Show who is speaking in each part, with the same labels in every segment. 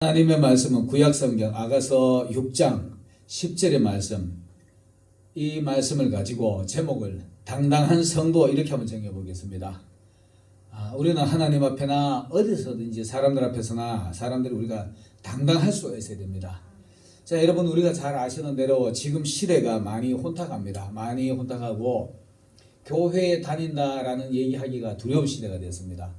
Speaker 1: 하나님의 말씀은 구약성경 아가서 6장 10절의 말씀, 이 말씀을 가지고 제목을 당당한 성도 이렇게 한번 정해보겠습니다. 우리는 하나님 앞에나 어디서든지 사람들 앞에서나 사람들이 우리가 당당할 수가 있어야 됩니다. 자, 여러분, 우리가 잘 아시는 대로 지금 시대가 많이 혼탁합니다. 많이 혼탁하고 교회에 다닌다라는 얘기하기가 두려운 시대가 됐습니다.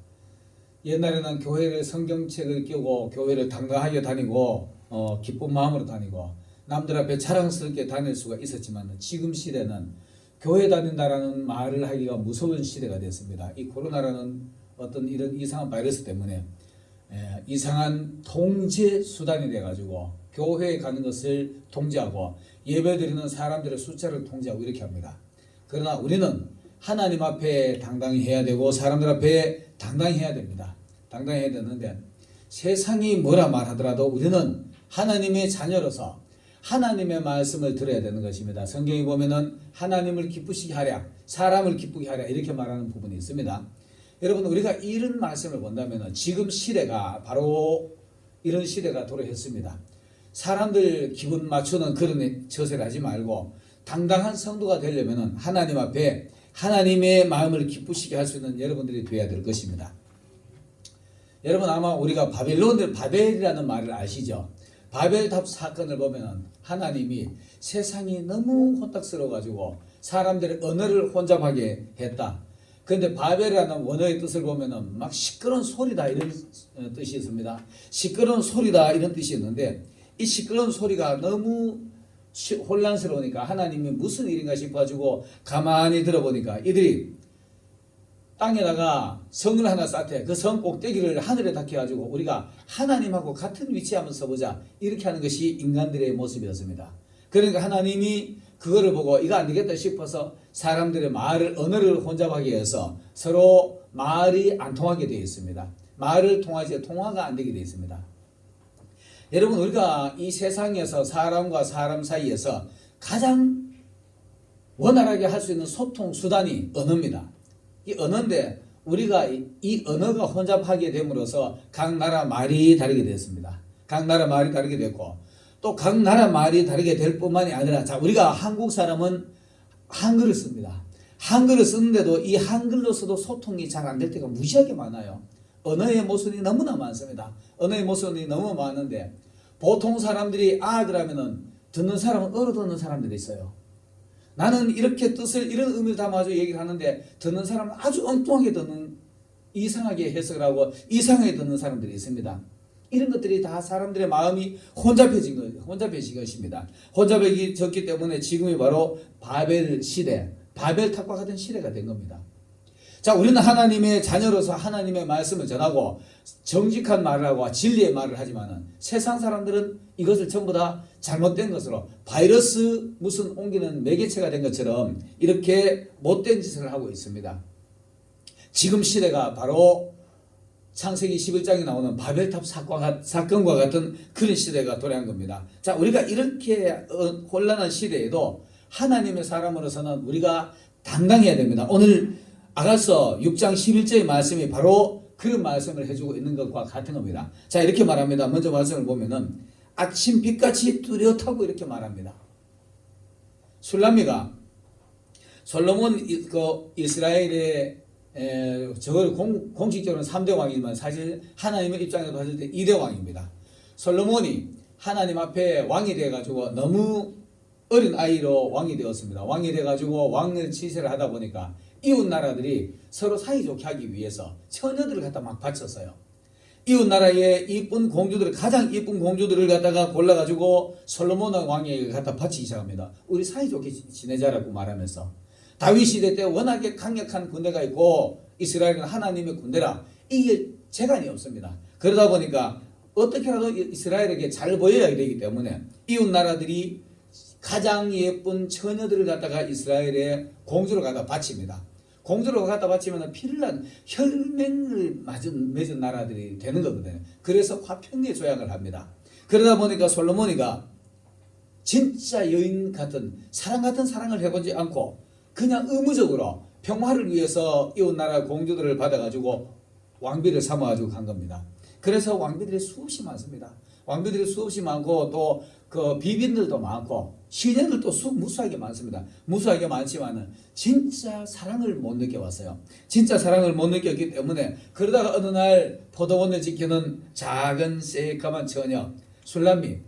Speaker 1: 옛날에는 교회를 성경책을 끼고 교회를 당당하게 다니고 기쁜 마음으로 다니고 남들 앞에 자랑스럽게 다닐 수가 있었지만 지금 시대는 교회 다닌다라는 말을 하기가 무서운 시대가 됐습니다. 이 코로나라는 어떤 이런 이상한 바이러스 때문에 이상한 통제 수단이 돼가지고 교회에 가는 것을 통제하고 예배드리는 사람들의 숫자를 통제하고 이렇게 합니다. 그러나 우리는 하나님 앞에 당당히 해야 되고 사람들 앞에 당당히 해야 됩니다. 당당해야 되는데 세상이 뭐라 말하더라도 우리는 하나님의 자녀로서 하나님의 말씀을 들어야 되는 것입니다. 성경에 보면은 하나님을 기쁘시게 하랴, 사람을 기쁘게 하랴 이렇게 말하는 부분이 있습니다. 여러분, 우리가 이런 말씀을 본다면은 지금 시대가 바로 이런 시대가 도래했습니다. 사람들 기분 맞추는 그런 처세를 하지 말고 당당한 성도가 되려면은 하나님 앞에 하나님의 마음을 기쁘시게 할 수 있는 여러분들이 되어야 될 것입니다. 여러분, 아마 우리가 바벨이라는 말을 아시죠? 바벨탑 사건을 보면 하나님이 세상이 너무 혼탁스러워 가지고 사람들의 언어를 혼잡하게 했다. 그런데 바벨이라는 원어의 뜻을 보면 막 시끄러운 소리다 이런 뜻이 있습니다. 시끄러운 소리다 이런 뜻이 있는데 이 시끄러운 소리가 너무 혼란스러우니까 하나님이 무슨 일인가 싶어가지고 가만히 들어보니까 이들이 땅에다가 성을 하나 쌓되 그 성 꼭대기를 하늘에 닿게가지고 우리가 하나님하고 같은 위치에 한번 서보자 이렇게 하는 것이 인간들의 모습이었습니다. 그러니까 하나님이 그거를 보고 이거 안 되겠다 싶어서 사람들의 언어를 혼잡하게 해서 서로 말이 안 통하게 되어 있습니다. 말을 통하지 통화가 안 되게 되어 있습니다. 여러분, 우리가 이 세상에서 사람과 사람 사이에서 가장 원활하게 할 수 있는 소통 수단이 언어입니다. 이 언어인데 우리가 이 언어가 혼잡하게 됨으로써 각 나라 말이 다르게 됐습니다. 각 나라 말이 다르게 됐고 또 각 나라 말이 다르게 될 뿐만이 아니라 우리가 한국 사람은 한글을 씁니다. 한글을 쓰는데도 이 한글로서도 소통이 잘 안 될 때가 무지하게 많아요. 언어의 모순이 너무나 많습니다. 언어의 모순이 너무 많은데 보통 사람들이 그러면은 듣는 사람은 알아듣는 사람들이 있어요. 나는 이렇게 뜻을 이런 의미를 담아서 얘기를 하는데 듣는 사람은 아주 엉뚱하게 듣는, 이상하게 해석을 하고 이상하게 듣는 사람들이 있습니다. 이런 것들이 다 사람들의 마음이 혼잡해진 것입니다. 혼잡해졌기 때문에 지금이 바로 바벨 시대, 바벨탑과 같은 시대가 된 겁니다. 자, 우리는 하나님의 자녀로서 하나님의 말씀을 전하고 정직한 말을 하고 진리의 말을 하지만은 세상 사람들은 이것을 전부 다 잘못된 것으로 바이러스 무슨 옮기는 매개체가 된 것처럼 이렇게 못된 짓을 하고 있습니다. 지금 시대가 바로 창세기 11장에 나오는 바벨탑 사건과 같은 그런 시대가 도래한 겁니다. 자, 우리가 이렇게 혼란한 시대에도 하나님의 사람으로서는 우리가 당당해야 됩니다. 오늘 아가서 6장 11절의 말씀이 바로 그런 말씀을 해주고 있는 것과 같은 겁니다. 자, 이렇게 말합니다. 먼저 말씀을 보면은 아침 빛같이 뚜렷하고 이렇게 말합니다. 술람미가 솔로몬 이스라엘의 저걸 공식적으로는 3대 왕이지만 사실 하나님의 입장에서 봤을 때 2대 왕입니다. 솔로몬이 하나님 앞에 왕이 돼가지고 너무 어린 아이로 왕이 되었습니다. 왕이 돼가지고 왕을 치세를 하다 보니까 이웃 나라들이 서로 사이좋게 하기 위해서 처녀들을 갖다 막 바쳤어요. 이웃 나라의 이쁜 공주들을, 가장 이쁜 공주들을 갖다가 골라가지고 솔로몬 왕에게 갖다 바치기 시작합니다. 우리 사이좋게 지내자라고 말하면서 다윗 시대 때 워낙에 강력한 군대가 있고 이스라엘은 하나님의 군대라 이게 재간이 없습니다. 그러다 보니까 어떻게라도 이스라엘에게 잘 보여야 되기 때문에 이웃 나라들이 가장 예쁜 처녀들을 갖다가 이스라엘의 공주를 갖다 바칩니다. 공주를 갖다 바치면 피를 난 혈맹을 맺은 나라들이 되는 거거든요. 그래서 화평의 조약을 합니다. 그러다 보니까 솔로몬이가 진짜 여인 같은 사랑 같은 사랑을 해보지 않고 그냥 의무적으로 평화를 위해서 이웃 나라 공주들을 받아가지고 왕비를 삼아가지고 간 겁니다. 그래서 왕비들이 수없이 많습니다. 왕비들이 수없이 많고 또 그 비빈들도 많고 시녀들도 무수하게 많습니다. 무수하게 많지만은 진짜 사랑을 못 느껴봤어요. 진짜 사랑을 못 느꼈기 때문에 그러다가 어느 날 포도원을 지키는 작은 새까만 처녀 술람미,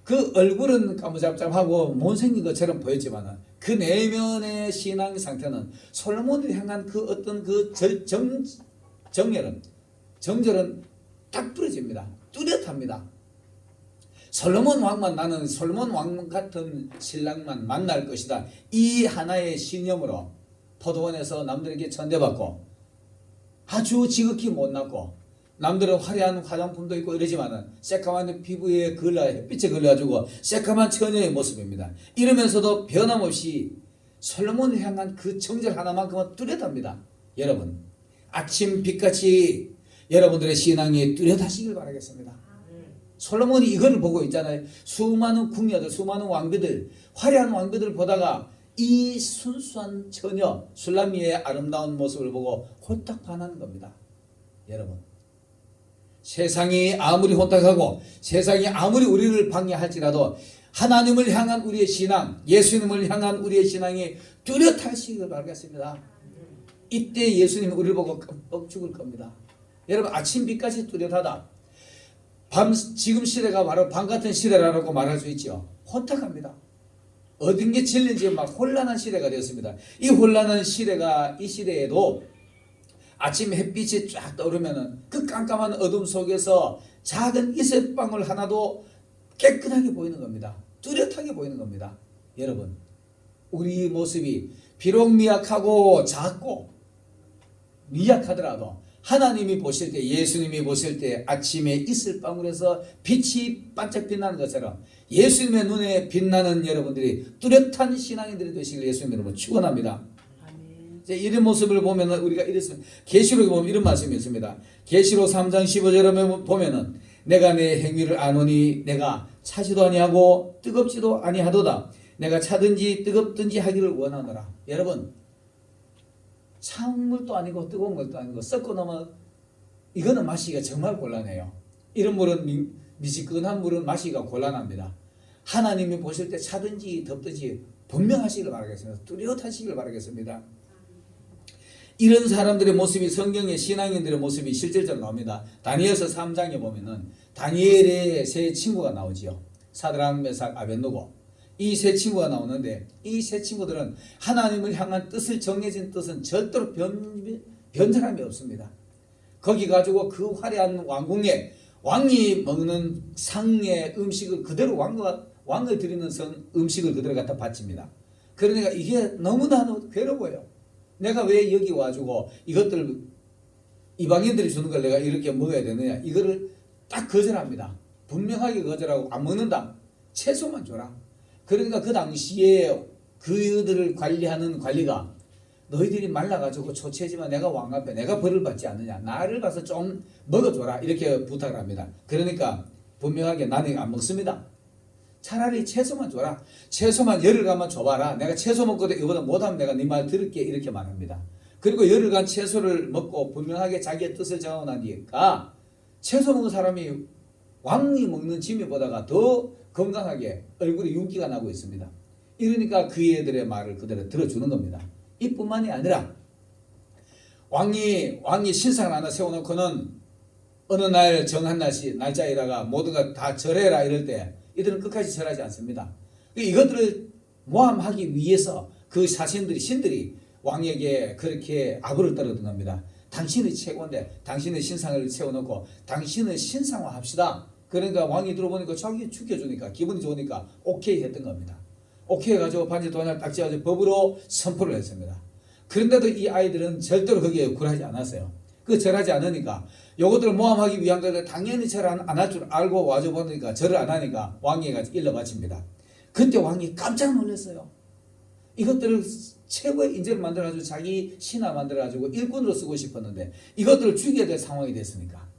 Speaker 1: 그 얼굴은 까무잡잡하고 못생긴 것처럼 보였지만은 그 내면의 신앙 상태는 솔로몬을 향한 그 어떤 그 정절은 딱 부러집니다. 뚜렷합니다. 솔로몬 왕만, 나는 솔로몬 왕 같은 신랑만 만날 것이다. 이 하나의 신념으로 포도원에서 남들에게 천대받고 아주 지극히 못났고 남들은 화려한 화장품도 있고 이러지만은 새까만 피부에 햇빛에 걸려가지고 새까만 처녀의 모습입니다. 이러면서도 변함없이 솔로몬을 향한 그 정절 하나만큼은 뚜렷합니다. 여러분, 아침 빛같이 여러분들의 신앙이 뚜렷하시길 바라겠습니다. 솔로몬이 이걸 보고 있잖아요. 수많은 궁녀들, 수많은 왕비들, 화려한 왕비들을 보다가 이 순수한 처녀 술람미의 아름다운 모습을 보고 홀딱 반하는 겁니다. 여러분, 세상이 아무리 혼탁하고 세상이 아무리 우리를 방해할지라도 하나님을 향한 우리의 신앙, 예수님을 향한 우리의 신앙이 뚜렷하시길 바라겠습니다. 이때 예수님이 우리를 보고 끔뻑 죽을 겁니다. 여러분, 아침빛까지 뚜렷하다. 지금 시대가 바로 밤 같은 시대라고 말할 수 있죠. 혼탁합니다. 어떤 게 진리인지 막 혼란한 시대가 되었습니다. 이 혼란한 시대가, 이 시대에도 아침 햇빛이 쫙 떠오르면은 그 깜깜한 어둠 속에서 작은 이슬방울 하나도 깨끗하게 보이는 겁니다. 뚜렷하게 보이는 겁니다. 여러분, 우리 모습이 비록 미약하고 작고 미약하더라도 하나님이 보실 때, 예수님이 보실 때 아침에 이슬방울에서 빛이 반짝 빛나는 것처럼 예수님의 눈에 빛나는 여러분들이 뚜렷한 신앙인들이 되시길 예수님 여러분 축원합니다. 이런 모습을 보면 우리가 이랬습니다. 계시록에 보면 이런 말씀이 있습니다. 계시록 3장 15절에 보면은 내가 내 행위를 아노니 내가 차지도 아니하고 뜨겁지도 아니하도다. 내가 차든지 뜨겁든지 하기를 원하노라. 여러분, 차운 물도 아니고 뜨거운 것도 아니고 썩고 나면 이거는 마시기가 정말 곤란해요. 이런 물은 미지근한 물은 마시기가 곤란합니다. 하나님이 보실 때 차든지 덥든지 분명하시길 바라겠습니다. 뚜렷하시길 바라겠습니다. 이런 사람들의 모습이 성경의 신앙인들의 모습이 실질적으로 나옵니다. 다니엘서 3장에 보면은 다니엘의 세 친구가 나오지요. 사드락, 메삭, 아벳느고. 이 세 친구가 나오는데 이 세 친구들은 하나님을 향한 뜻을 정해진 뜻은 절대로 변절함이 없습니다. 거기 가지고 그 화려한 왕궁에 왕이 먹는 상의 음식을 그대로 왕을 드리는 음식을 그대로 갖다 바칩니다. 그러니까 이게 너무나도 괴로워요. 내가 왜 여기 와주고 이것들 이방인들이 주는 걸 내가 이렇게 먹어야 되느냐. 이거를 딱 거절합니다. 분명하게 거절하고 안 먹는다. 채소만 줘라. 그러니까 그 당시에 그들을 관리하는 관리가 너희들이 말라가지고 초췌하지만 내가 왕 앞에 내가 벌을 받지 않느냐. 나를 봐서 좀 먹어줘라. 이렇게 부탁을 합니다. 그러니까 분명하게 나는 안 먹습니다. 차라리 채소만 줘라. 채소만 열흘간만 줘봐라. 내가 채소 먹거든 이거보다 못하면 내가 네 말 들을게. 이렇게 말합니다. 그리고 열흘간 채소를 먹고 분명하게 자기의 뜻을 정하고 나니까 채소 먹는 사람이 왕이 먹는 지미보다가 더 건강하게 얼굴에 윤기가 나고 있습니다. 이러니까 그 애들의 말을 그대로 들어주는 겁니다. 이뿐만이 아니라 왕이 신상을 하나 세워놓고는 어느 날 정한 날짜에다가 모두가 다 절해라 이럴 때 이들은 끝까지 절하지 않습니다. 이것들을 모함하기 위해서 그 신들이 왕에게 그렇게 아부를 떨어든 겁니다. 당신이 최고인데 당신의 신상을 세워놓고 당신은 신상화합시다. 그러니까 왕이 들어보니까 자기 죽여주니까 기분이 좋으니까 오케이 했던 겁니다. 오케이 해가지고 반지 돈을 딱 지어가지고 법으로 선포를 했습니다. 그런데도 이 아이들은 절대로 거기에 굴하지 않았어요. 그 절하지 않으니까 요것들을 모함하기 위한 것을 당연히 절 안 할 줄 알고 와줘 보니까 절을 안 하니까 왕이 가지고 일러 바칩니다. 그때 왕이 깜짝 놀랐어요. 이것들을 최고의 인재를 만들어가지고 자기 신하 만들어가지고 일꾼으로 쓰고 싶었는데 이것들을 죽여야 될 상황이 됐으니까.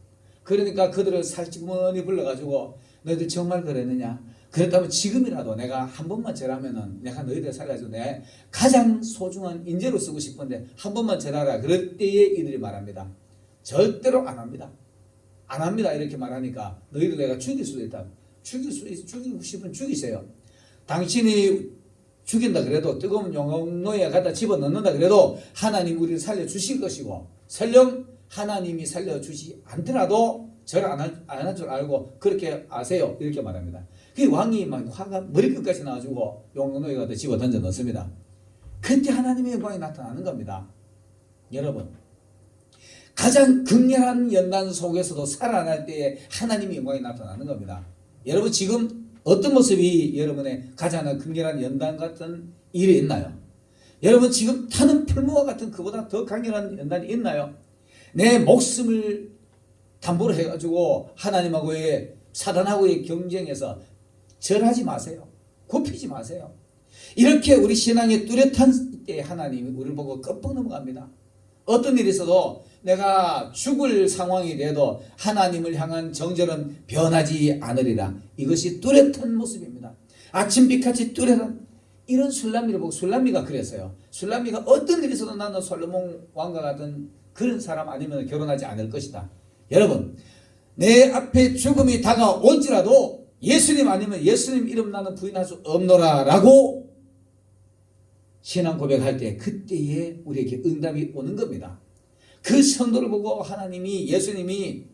Speaker 1: 그러니까 그들을 살찌머니 불러가지고 너희들 정말 그랬느냐? 그렇다면 지금이라도 내가 한 번만 절하면은 내가 너희들 살려가지고 내 가장 소중한 인재로 쓰고 싶은데 한 번만 절하라. 그럴 때에 이들이 말합니다. 절대로 안 합니다. 안 합니다 이렇게 말하니까 너희들 내가 죽일 수도 있다. 죽이고 싶으면 죽이세요. 당신이 죽인다 그래도 뜨거운 용광로에 갖다 집어넣는다 그래도 하나님 우리를 살려주실 것이고 설령 하나님이 살려주지 않더라도 저를 안 할 줄 알고 그렇게 아세요 이렇게 말합니다. 그 왕이 막 화가 머리끝까지 나와주고 용광로에 갖다 집어 던져 넣습니다. 그때 하나님의 영광이 나타나는 겁니다. 여러분 가장 극렬한 연단 속에서도 살아날 때에 하나님의 영광이 나타나는 겁니다. 여러분 지금 어떤 모습이 여러분의 가장 극렬한 연단 같은 일이 있나요? 여러분 지금 타는 풀무와 같은 그보다 더 강렬한 연단이 있나요? 내 목숨을 담보로 해가지고 하나님하고의 사단하고의 경쟁에서 절하지 마세요. 굽히지 마세요. 이렇게 우리 신앙의 뚜렷한 때 하나님이 우리를 보고 껍벅 넘어갑니다. 어떤 일이 있어도 내가 죽을 상황이 돼도 하나님을 향한 정절은 변하지 않으리라. 이것이 뚜렷한 모습입니다. 아침빛같이 뚜렷한 이런 술람미를 보고 술람미가 그랬어요. 술람미가 어떤 일이 있어도 나는 솔로몬 왕과 같은 그런 사람 아니면 결혼하지 않을 것이다. 여러분 내 앞에 죽음이 다가올지라도 예수님 아니면 예수님 이름 나는 부인할 수 없노라 라고 신앙 고백할 때 그때에 우리에게 응답이 오는 겁니다. 그 성도를 보고 하나님이 예수님이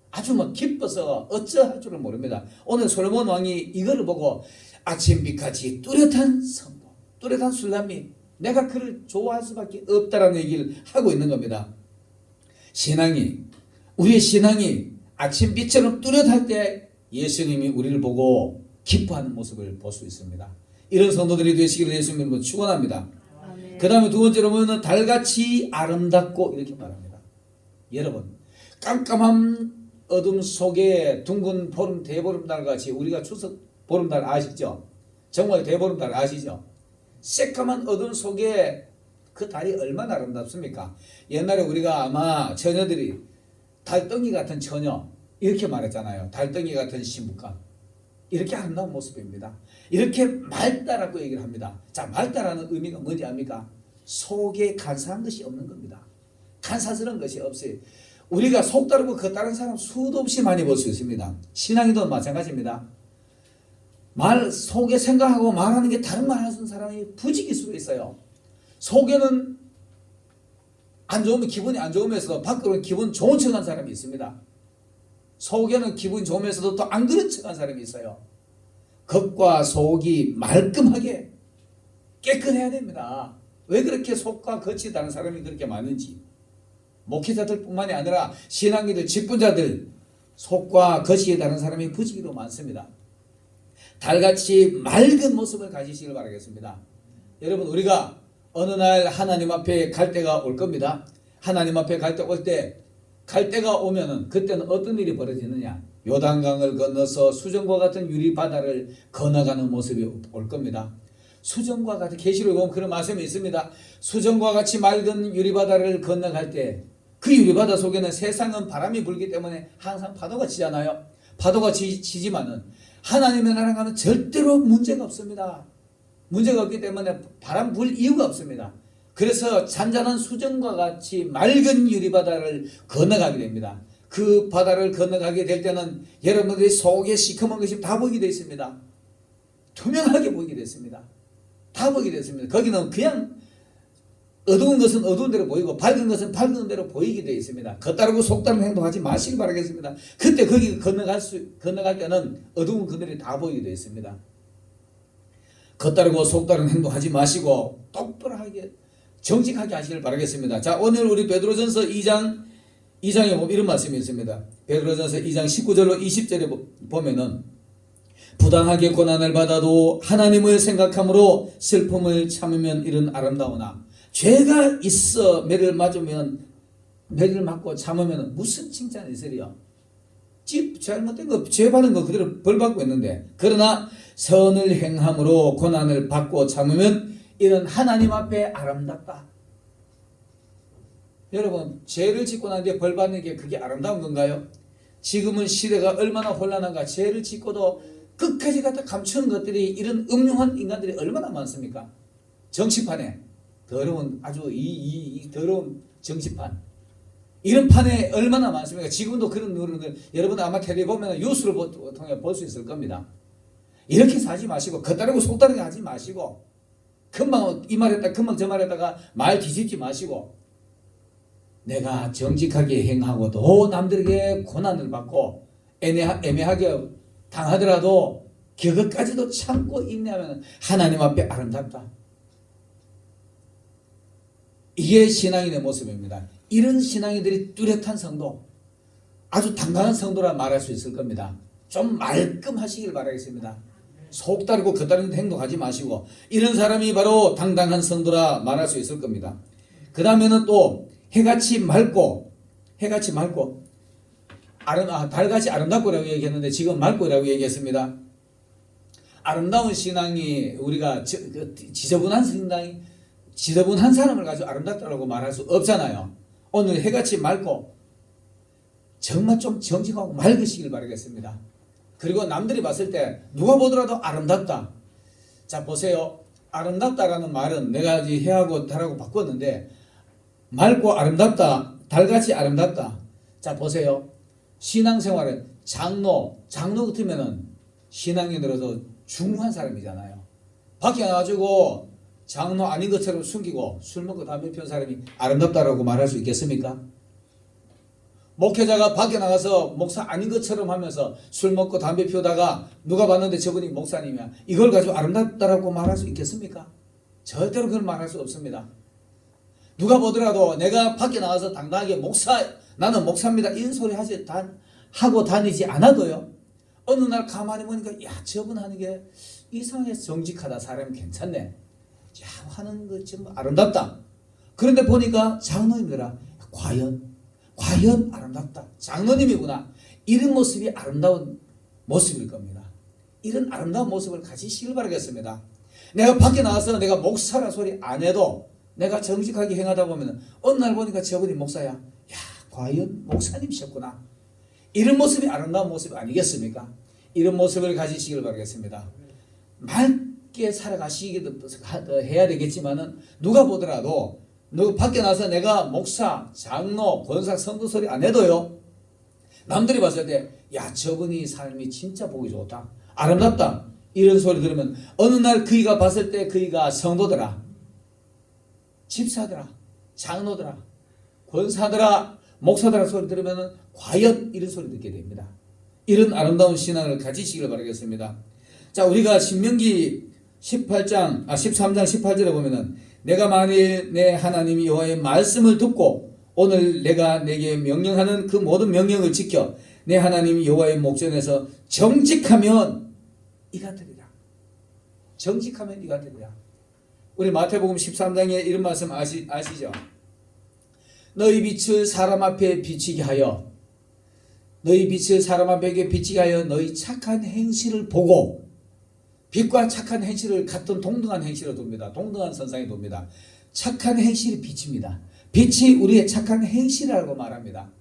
Speaker 1: 아주 막 기뻐서 어쩌할 줄을 모릅니다. 오늘 솔로몬 왕이 이거를 보고 아침빛같이 뚜렷한 성도, 뚜렷한 술람미 내가 그를 좋아할 수밖에 없다라는 얘기를 하고 있는 겁니다. 우리의 신앙이 아침빛처럼 뚜렷할 때 예수님이 우리를 보고 기뻐하는 모습을 볼 수 있습니다. 이런 성도들이 되시기를 예수님으로 축원합니다. 그 다음에 두 번째로 보면 달같이 아름답고 이렇게 말합니다. 여러분 깜깜한 어둠 속에 둥근 보름 대보름달 같이 우리가 추석 보름달 아시죠? 정말 대보름달 아시죠? 새까만 어둠 속에 그 달이 얼마나 아름답습니까? 옛날에 우리가 아마 처녀들이 달덩이 같은 처녀 이렇게 말했잖아요. 달덩이 같은 신부감 이렇게 아름다운 모습입니다. 이렇게 맑다라고 얘기를 합니다. 자, 맑다라는 의미가 뭔지 압니까? 속에 간사한 것이 없는 겁니다. 간사스러운 것이 없어요. 우리가 속 다르고 겉 다른 사람 수도 없이 많이 볼 수 있습니다. 신앙에도 마찬가지입니다. 속에 생각하고 말하는 게 다른 말 하는 사람이 부지기 수가 있어요. 속에는 안 좋으면 기분이 안 좋으면서도 밖으로는 기분 좋은 척한 사람이 있습니다. 속에는 기분 좋으면서도 또 안 그런 척한 사람이 있어요. 겉과 속이 말끔하게 깨끗해야 됩니다. 왜 그렇게 속과 겉이 다른 사람이 그렇게 많은지 목회자들 뿐만이 아니라 신앙인들 직분자들 속과 겉이 다른 사람이 부지기도 많습니다. 달같이 맑은 모습을 가지시길 바라겠습니다. 여러분 우리가 어느 날 하나님 앞에 갈 때가 올 겁니다. 하나님 앞에 갈 때가 오면은 그때는 어떤 일이 벌어지느냐? 요단강을 건너서 수정과 같은 유리 바다를 건너가는 모습이 올 겁니다. 수정과 같은 계시록에 보면 그런 말씀이 있습니다. 수정과 같이 맑은 유리 바다를 건너갈 때 그 유리 바다 속에는 세상은 바람이 불기 때문에 항상 파도가 치잖아요. 파도가 치지만은 하나님의 나라 가면 절대로 문제가 없습니다. 문제가 없기 때문에 바람 불 이유가 없습니다. 그래서 잔잔한 수정과 같이 맑은 유리바다를 건너가게 됩니다. 그 바다를 건너가게 될 때는 여러분들이 속에 시커먼 것이 다 보이게 되어 있습니다. 투명하게 보이게 됐습니다. 다 보이게 됐습니다. 거기는 그냥 어두운 것은 어두운 대로 보이고 밝은 것은 밝은 대로 보이게 되어 있습니다. 겉다르고 속다른 행동하지 마시기 바라겠습니다. 그때 거기 건너갈 때는 어두운 그늘이 다 보이게 되어 있습니다. 겉다르고 속다른 행동하지 마시고 똑바로하게 정직하게 하시길 바라겠습니다. 자, 오늘 우리 베드로전서 2장에 보면 이런 말씀이 있습니다. 베드로전서 2장 19절로 20절에 보면은 부당하게 고난을 받아도 하나님을 생각함으로 슬픔을 참으면 이런 아름다우나 죄가 있어 매를 맞고 참으면 무슨 칭찬이 있으리요? 잘못된 거, 죄 받은 거 그대로 벌 받고 있는데 그러나 선을 행함으로 고난을 받고 참으면 이런 하나님 앞에 아름답다. 여러분 죄를 짓고 난 뒤에 벌 받는 게 그게 아름다운 건가요? 지금은 시대가 얼마나 혼란한가. 죄를 짓고도 끝까지 갖다 감추는 것들이 이런 음흉한 인간들이 얼마나 많습니까? 정치판에 더러운 아주 이 더러운 정치판 이런 판에 얼마나 많습니까? 지금도 그런 노릇을 여러분 아마 텔레비 보면 뉴스를 통해 볼 수 있을 겁니다. 이렇게 사지 마시고 겉다르고 속다르게 하지 마시고 금방 이 말했다 금방 저 말했다가 말 뒤집지 마시고 내가 정직하게 행하고도 남들에게 고난을 받고 애매하게 당하더라도 그것까지도 참고 인내하면 하나님 앞에 아름답다. 이게 신앙인의 모습입니다. 이런 신앙인들이 뚜렷한 성도, 아주 당당한 성도라 말할 수 있을 겁니다. 좀 말끔하시길 바라겠습니다. 속 다르고 겉다른 행동하지 마시고 이런 사람이 바로 당당한 성도라 말할 수 있을 겁니다. 그 다음에는 또 달같이 맑고 달같이 아름답고라고 얘기했는데 지금 맑고라고 얘기했습니다. 아름다운 신앙이 우리가 지저분한 신앙이 지저분한 사람을 가지고 아름답다고 말할 수 없잖아요. 오늘 해같이 맑고 정말 좀 정직하고 맑으시길 바라겠습니다. 그리고 남들이 봤을 때 누가 보더라도 아름답다. 자 보세요. 아름답다라는 말은 내가 해하고 달하고 바꿨는데 맑고 아름답다, 달같이 아름답다. 자 보세요. 신앙생활은 장로 같으면은 신앙인으로서 중후한 사람이잖아요. 밖에 나가지고 장로 아닌 것처럼 숨기고 술 먹고 담배 피운 사람이 아름답다라고 말할 수 있겠습니까? 목회자가 밖에 나가서 목사 아닌 것처럼 하면서 술 먹고 담배 피우다가 누가 봤는데 저분이 목사님이야. 이걸 가지고 아름답다라고 말할 수 있겠습니까? 절대로 그걸 말할 수 없습니다. 누가 보더라도 내가 밖에 나가서 당당하게 나는 목사입니다. 이런 소리 하고 다니지 않아도요. 어느 날 가만히 보니까 야 저분 하는 게 이상하게 정직하다. 사람이 괜찮네. 야 하는 거 좀 아름답다. 그런데 보니까 장로님들아 과연 아름답다. 장로님이구나. 이런 모습이 아름다운 모습일 겁니다. 이런 아름다운 모습을 가지시길 바라겠습니다. 내가 밖에 나가서 내가 목사라 소리 안 해도 내가 정직하게 행하다 보면 어느 날 보니까 저분이 목사야. 야 과연 목사님이셨구나. 이런 모습이 아름다운 모습이 아니겠습니까? 이런 모습을 가지시길 바라겠습니다. 맑게 살아가시기도 해야 되겠지만은 누가 보더라도 밖에 나서 내가 목사, 장로, 권사, 성도 소리 안 해도요. 남들이 봤을 때 야 저분이 삶이 진짜 보기 좋다. 아름답다. 이런 소리 들으면 어느 날 그이가 봤을 때 그이가 성도더라. 집사더라. 장로더라. 권사더라. 목사더라 소리 들으면 과연 이런 소리 듣게 됩니다. 이런 아름다운 신앙을 가지시길 바라겠습니다. 자, 우리가 신명기 13장 18절에 보면은 내가 만일 내 하나님 여호와의 말씀을 듣고 오늘 내가 내게 명령하는 그 모든 명령을 지켜 내 하나님 여호와의 목전에서 정직하면 이가 되리라. 정직하면 이가 되리라. 우리 마태복음 13장에 이런 말씀 아시죠? 너희 빛을 사람 앞에 비치게 하여 너희 착한 행실을 보고 빛과 착한 행실을 같은 동등한 행실로 둡니다. 동등한 선상에 둡니다. 착한 행실이 빛입니다. 빛이 우리의 착한 행실이라고 말합니다.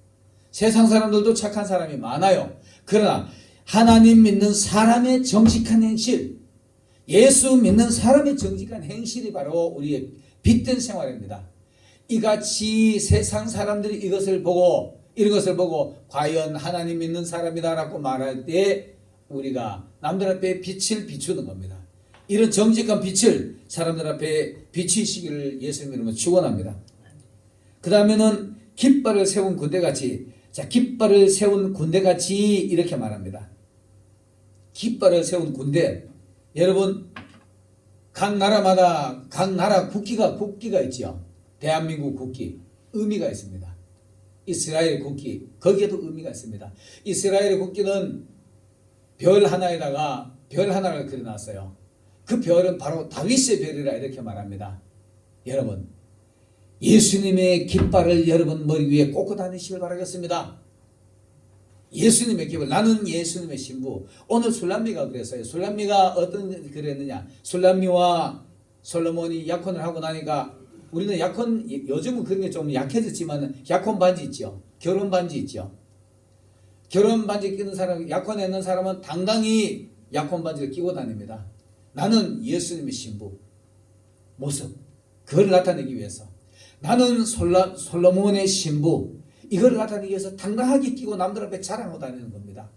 Speaker 1: 세상 사람들도 착한 사람이 많아요. 그러나 하나님 믿는 사람의 정직한 행실, 예수 믿는 사람의 정직한 행실이 바로 우리의 빛된 생활입니다. 이같이 세상 사람들이 이런 것을 보고 과연 하나님 믿는 사람이다라고 말할 때 우리가 남들 앞에 빛을 비추는 겁니다. 이런 정직한 빛을 사람들 앞에 비추시기를 예수님 이름으로 축원합니다. 그 다음에는 깃발을 세운 군대같이, 깃발을 세운 군대같이 이렇게 말합니다. 깃발을 세운 군대. 여러분 각 나라마다 각 나라 국기가 있죠. 대한민국 국기 의미가 있습니다. 이스라엘 국기 거기에도 의미가 있습니다. 이스라엘 국기는 별 하나에다가 별 하나를 그려놨어요. 그 별은 바로 다윗의 별이라 이렇게 말합니다. 여러분 예수님의 깃발을 여러분 머리 위에 꽂고 다니시길 바라겠습니다. 예수님의 깃발. 나는 예수님의 신부. 오늘 술람미가 그랬어요. 술람미가 어떤 그랬느냐. 술람미와 솔로몬이 약혼을 하고 나니까 우리는 요즘은 그런 게 좀 약해졌지만 약혼 반지 있죠. 결혼 반지 있죠. 결혼 반지 끼는 사람, 약혼에 있는 사람은 당당히 약혼 반지를 끼고 다닙니다. 나는 예수님의 신부 모습, 그걸 나타내기 위해서. 나는 솔로몬의 신부, 이걸 나타내기 위해서 당당하게 뛰고 남들 앞에 자랑하고 다니는 겁니다.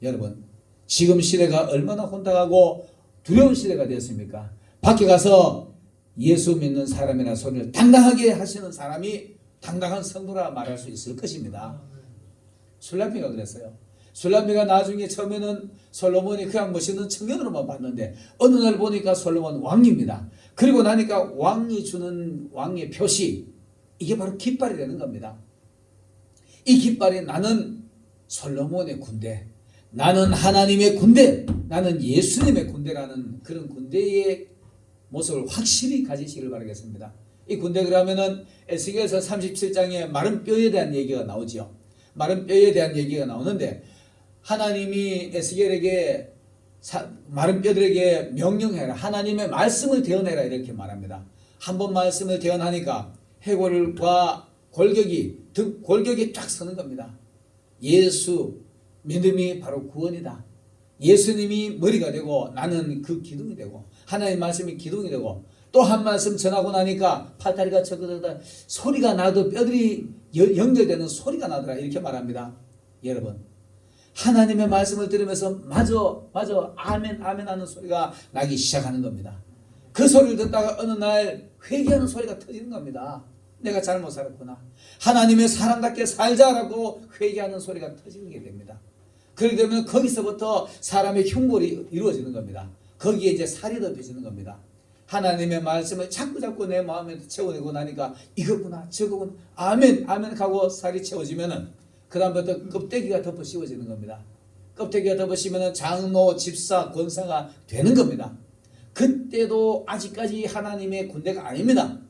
Speaker 1: 여러분, 지금 시대가 얼마나 혼탁하고 두려운 시대가 되었습니까? 밖에 가서 예수 믿는 사람이라는 소리를 당당하게 하시는 사람이 당당한 성도라 말할 수 있을 것입니다. 술람미가 그랬어요. 술람미가 나중에 처음에는 솔로몬이 그냥 멋있는 청년으로만 봤는데 어느 날 보니까 솔로몬 왕입니다. 그리고 나니까 왕이 주는 왕의 표시, 이게 바로 깃발이 되는 겁니다. 이 깃발이 나는 솔로몬의 군대, 나는 하나님의 군대, 나는 예수님의 군대라는 그런 군대의 모습을 확실히 가지시길 바라겠습니다. 이 군대 그러면은 에스겔서 37장에 마른 뼈에 대한 얘기가 나오죠. 마른 뼈에 대한 얘기가 나오는데 하나님이 에스겔에게 마른 뼈들에게 명령해라, 하나님의 말씀을 대언해라 이렇게 말합니다. 한번 말씀을 대언하니까 해골과 골격이 쫙 서는 겁니다. 예수 믿음이 바로 구원이다. 예수님이 머리가 되고 나는 그 기둥이 되고 하나님의 말씀이 기둥이 되고 또 한 말씀 전하고 나니까 팔다리가 척거리다 소리가 나도 뼈들이 연결되는 소리가 나더라 이렇게 말합니다. 여러분, 하나님의 말씀을 들으면서 맞아 아멘 아멘 하는 소리가 나기 시작하는 겁니다. 그 소리를 듣다가 어느 날 회개하는 소리가 터지는 겁니다. 내가 잘못 살았구나, 하나님의 사람답게 살자라고 회개하는 소리가 터지게 됩니다. 그렇게 되면 거기서부터 사람의 흉볼이 이루어지는 겁니다. 거기에 이제 살이 덮여지는 겁니다. 하나님의 말씀을 자꾸 내 마음에 채워내고 나니까 이거구나 저거구나 아멘 아멘 하고 살이 채워지면은 그 다음부터 껍데기가 덮어 씌워지는 겁니다. 껍데기가 덮어 씌우면 장로, 집사, 권사가 되는 겁니다. 그때도 아직까지 하나님의 군대가 아닙니다.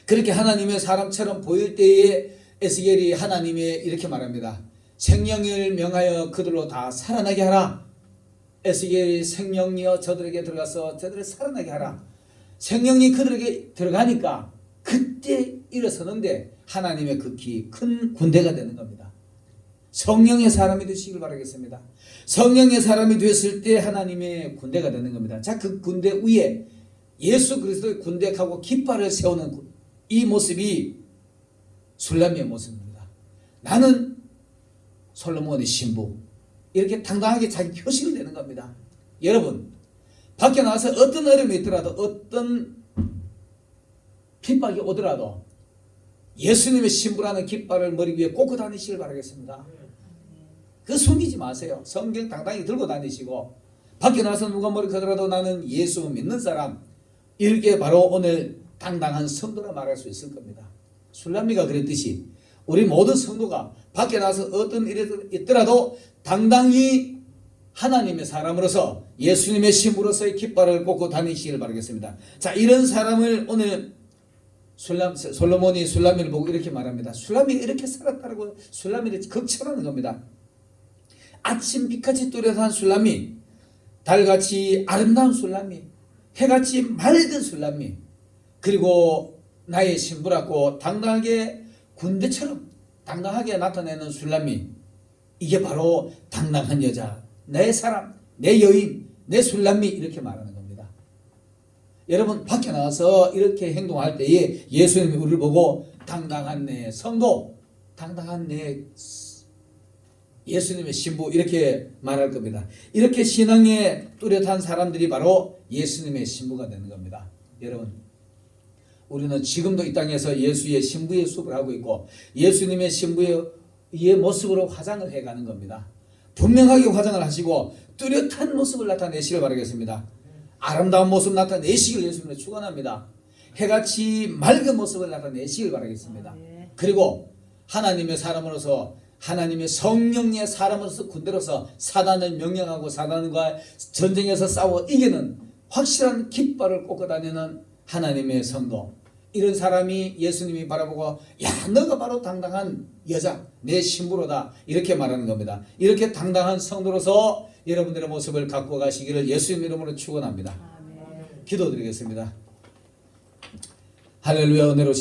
Speaker 1: 그렇게 하나님의 사람처럼 보일 때에 에스겔이 하나님의 이렇게 말합니다. 생명을 명하여 그들로 다 살아나게 하라. 에스겔이 생명이여 저들에게 들어가서 저들을 살아나게 하라. 생명이 그들에게 들어가니까 그때 일어서는데 하나님의 극히 큰 군대가 되는 겁니다. 성령의 사람이 되시길 바라겠습니다. 성령의 사람이 되었을 때 하나님의 군대가 되는 겁니다. 자, 그 군대 위에 예수 그리스도의 군대하고 깃발을 세우는 이 모습이 술람미의 모습입니다. 나는 솔로몬의 신부, 이렇게 당당하게 자기 표시를 내는 겁니다. 여러분, 밖에 나와서 어떤 어려움이 있더라도 어떤 핍박이 오더라도 예수님의 신부라는 깃발을 머리 위에 꽂고 다니시길 바라겠습니다. 그 숨기지 마세요. 성경 당당히 들고 다니시고 밖에 나와서 누가 머리 크더라도 나는 예수 믿는 사람, 이렇게 바로 오늘 당당한 성도라 말할 수 있을 겁니다. 술람미가 그랬듯이 우리 모든 성도가 밖에 나와서 어떤 일이 있더라도 당당히 하나님의 사람으로서 예수님의 신부로서의 깃발을 꽂고 다니시길 바라겠습니다. 자, 이런 사람을 오늘 솔로몬이 술람미를 보고 이렇게 말합니다. 술람미가 이렇게 살았다고 술람미를 극찬하는 겁니다. 아침 빛같이 뚜렷한 술람미, 달같이 아름다운 술람미, 해같이 맑은 술람미, 그리고 나의 신부라고 당당하게 군대처럼 당당하게 나타내는 술람미, 이게 바로 당당한 여자, 내 사람, 내 여인, 내 술람미, 이렇게 말하는 겁니다. 여러분, 밖에 나와서 이렇게 행동할 때에 예수님이 우리를 보고 당당한 내 성도, 당당한 내 예수님의 신부, 이렇게 말할 겁니다. 이렇게 신앙에 뚜렷한 사람들이 바로 예수님의 신부가 되는 겁니다. 여러분, 우리는 지금도 이 땅에서 예수의 신부의 숲을 하고 있고 예수님의 신부의 모습으로 화장을 해가는 겁니다. 분명하게 화장을 하시고 뚜렷한 모습을 나타내시길 바라겠습니다. 아름다운 모습 나타내시길 예수님을 축원합니다. 해같이 맑은 모습을 나타내시길 바라겠습니다. 그리고 하나님의 사람으로서, 하나님의 성령의 사람으로서, 군대로서 사단을 명령하고 사단과 전쟁에서 싸워 이기는 확실한 깃발을 꽂고 다니는 하나님의 성도, 이런 사람이 예수님이 바라보고 야, 너가 바로 당당한 여자, 내 신부로다, 이렇게 말하는 겁니다. 이렇게 당당한 성도로서 여러분들의 모습을 갖고 가시기를 예수님 이름으로 축원합니다. 기도드리겠습니다. 할렐루야. 은혜로